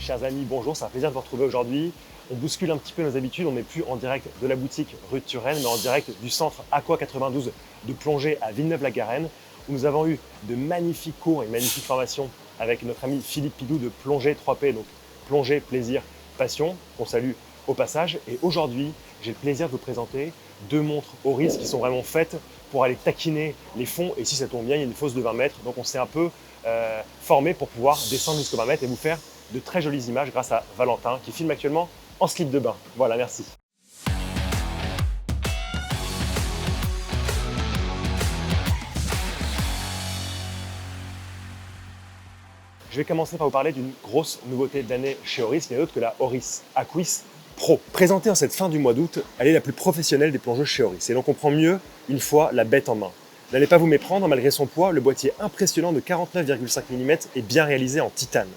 Chers amis, bonjour, c'est un plaisir de vous retrouver aujourd'hui. On bouscule un petit peu nos habitudes, on n'est plus en direct de la boutique rue de Turenne, mais en direct du centre Aqua 92 de plongée à Villeneuve-la-Garenne, où nous avons eu de magnifiques cours et une magnifique formation avec notre ami Philippe Pidou de Plongée 3P, donc plongée, plaisir, passion, qu'on salue au passage. Et aujourd'hui, j'ai le plaisir de vous présenter deux montres Oris qui sont vraiment faites pour aller taquiner les fonds. Et si ça tombe bien, il y a une fosse de 20 mètres, donc on s'est un peu formé pour pouvoir descendre jusqu'au 20 mètres et vous faire de très jolies images grâce à Valentin qui filme actuellement en slip de bain. Voilà, merci. Je vais commencer par vous parler d'une grosse nouveauté de l'année chez Oris, qui n'est autre que la Oris Aquis Pro. Présentée en cette fin du mois d'août, elle est la plus professionnelle des plongeuses chez Oris et l'on comprend mieux une fois la bête en main. N'allez pas vous méprendre, malgré son poids, le boîtier impressionnant de 49,5 mm est bien réalisé en titane.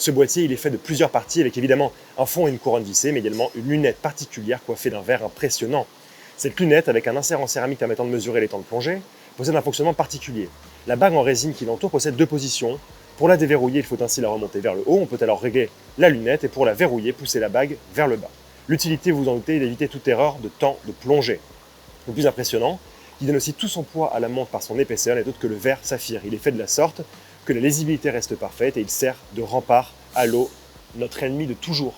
Ce boîtier, il est fait de plusieurs parties avec évidemment un fond et une couronne vissée, mais également une lunette particulière coiffée d'un verre impressionnant. Cette lunette, avec un insert en céramique permettant de mesurer les temps de plongée, possède un fonctionnement particulier. La bague en résine qui l'entoure possède deux positions. Pour la déverrouiller, il faut ainsi la remonter vers le haut. On peut alors régler la lunette et pour la verrouiller, pousser la bague vers le bas. L'utilité, vous en doutez, est d'éviter toute erreur de temps de plongée. Le plus impressionnant, qui donne aussi tout son poids à la montre par son épaisseur, n'est autre que le verre saphir. Il est fait de la sorte que la lisibilité reste parfaite et il sert de rempart à l'eau, notre ennemi de toujours.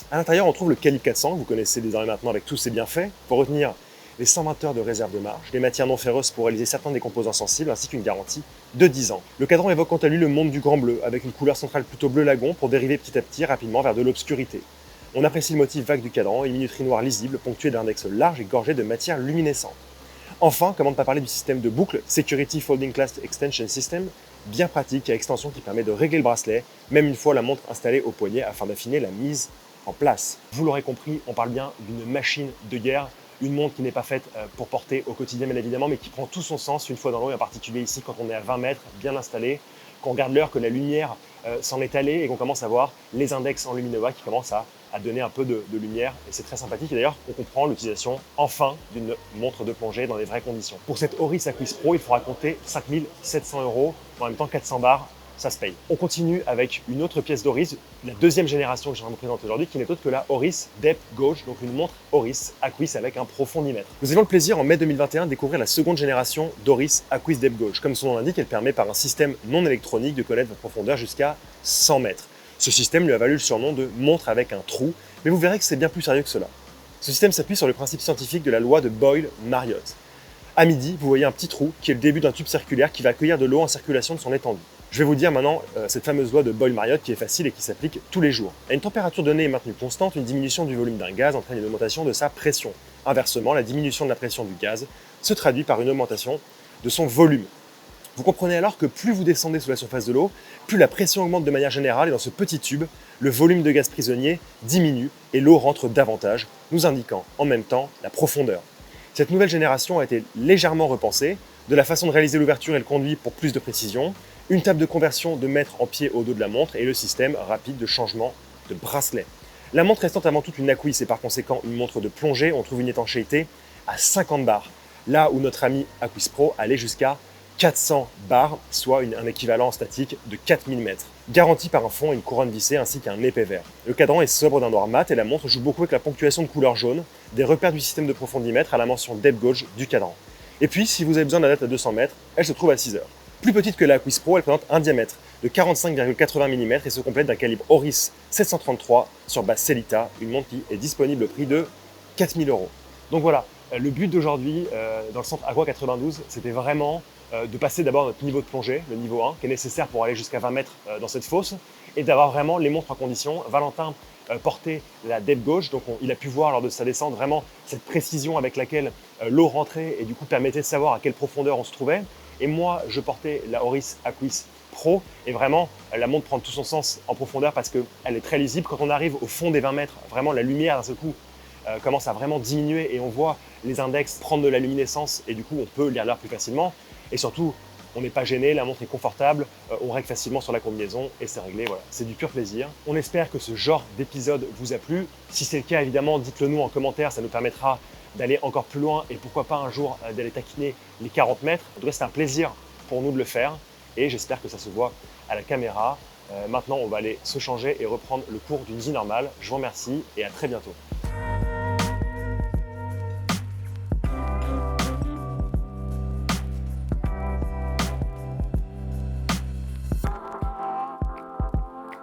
À l'intérieur, on trouve le calibre 400, que vous connaissez désormais maintenant avec tous ses bienfaits, pour retenir les 120 heures de réserve de marge, les matières non ferreuses pour réaliser certains des composants sensibles, ainsi qu'une garantie de 10 ans. Le cadran évoque quant à lui le monde du grand bleu, avec une couleur centrale plutôt bleu lagon pour dériver petit à petit rapidement vers de l'obscurité. On apprécie le motif vague du cadran et une minuterie noire lisible, ponctuée d'index large et gorgée de matière luminescente. Enfin, comment ne pas parler du système de boucle Security Folding Class Extension System, bien pratique à extension qui permet de régler le bracelet, même une fois la montre installée au poignet afin d'affiner la mise en place. Vous l'aurez compris, on parle bien d'une machine de guerre, une montre qui n'est pas faite pour porter au quotidien bien évidemment, mais qui prend tout son sens une fois dans l'eau, et en particulier ici quand on est à 20 mètres, bien installé, qu'on regarde l'heure, que la lumière s'en est allée et qu'on commence à voir les index en lumineux qui commencent à donner un peu de lumière et c'est très sympathique. Et d'ailleurs, on comprend l'utilisation enfin d'une montre de plongée dans les vraies conditions. Pour cette Oris Aquis Pro, il faudra compter 5 700 €, en même temps 400 bars, ça se paye. On continue avec une autre pièce d'Oris, la deuxième génération que je vais vous présenter aujourd'hui, qui n'est autre que la Oris Depth Gauge, donc une montre Oris Aquis avec un profond 10 mètres. Nous avions le plaisir en mai 2021 de découvrir la seconde génération d'Oris Aquis Depth Gauge. Comme son nom l'indique, elle permet par un système non électronique de connaître votre profondeur jusqu'à 100 mètres. Ce système lui a valu le surnom de montre avec un trou, mais vous verrez que c'est bien plus sérieux que cela. Ce système s'appuie sur le principe scientifique de la loi de Boyle-Marriott. À midi, vous voyez un petit trou qui est le début d'un tube circulaire qui va accueillir de l'eau en circulation de son étendue. Je vais vous dire maintenant cette fameuse loi de Boyle-Marriott qui est facile et qui s'applique tous les jours. À une température donnée et maintenue constante, une diminution du volume d'un gaz entraîne une augmentation de sa pression. Inversement, la diminution de la pression du gaz se traduit par une augmentation de son volume. Vous comprenez alors que plus vous descendez sous la surface de l'eau, plus la pression augmente de manière générale et dans ce petit tube, le volume de gaz prisonnier diminue et l'eau rentre davantage, nous indiquant en même temps la profondeur. Cette nouvelle génération a été légèrement repensée, de la façon de réaliser l'ouverture et le conduit pour plus de précision, une table de conversion de mètre en pied au dos de la montre et le système rapide de changement de bracelet. La montre restant avant tout une Aquis et par conséquent une montre de plongée, on trouve une étanchéité à 50 bars, là où notre ami Aquis Pro allait jusqu'à 400 bars, soit un équivalent statique de 4000 mètres, garanti par un fond et une couronne vissée ainsi qu'un épais vert. Le cadran est sobre d'un noir mat et la montre joue beaucoup avec la ponctuation de couleur jaune, des repères du système de profond 10 mètres à la mention Depth Gauge du cadran. Et puis, si vous avez besoin d'un date à 200 mètres, elle se trouve à 6 heures. Plus petite que la Aquis Pro, elle présente un diamètre de 45,80 mm et se complète d'un calibre Oris 733 sur base Sellita, une montre qui est disponible au prix de 4000 €. Donc voilà, le but d'aujourd'hui dans le centre Aqua 92, c'était vraiment de passer d'abord notre niveau de plongée, le niveau 1, qui est nécessaire pour aller jusqu'à 20 mètres dans cette fosse, et d'avoir vraiment les montres en condition. Valentin portait la Depth Gauge, donc il a pu voir lors de sa descente vraiment cette précision avec laquelle l'eau rentrait et du coup permettait de savoir à quelle profondeur on se trouvait. Et moi, je portais la Oris Aquis Pro, et vraiment, la montre prend tout son sens en profondeur parce qu'elle est très lisible. Quand on arrive au fond des 20 mètres, vraiment la lumière d'un seul coup commence à vraiment diminuer et on voit les index prendre de la luminescence et du coup on peut lire l'heure plus facilement. Et surtout, on n'est pas gêné, la montre est confortable, on règle facilement sur la combinaison et c'est réglé, voilà. C'est du pur plaisir. On espère que ce genre d'épisode vous a plu. Si c'est le cas, évidemment, dites-le nous en commentaire, ça nous permettra d'aller encore plus loin et pourquoi pas un jour d'aller taquiner les 40 mètres. En tout cas, c'est un plaisir pour nous de le faire et j'espère que ça se voit à la caméra. Maintenant, on va aller se changer et reprendre le cours d'une vie normale. Je vous remercie et à très bientôt.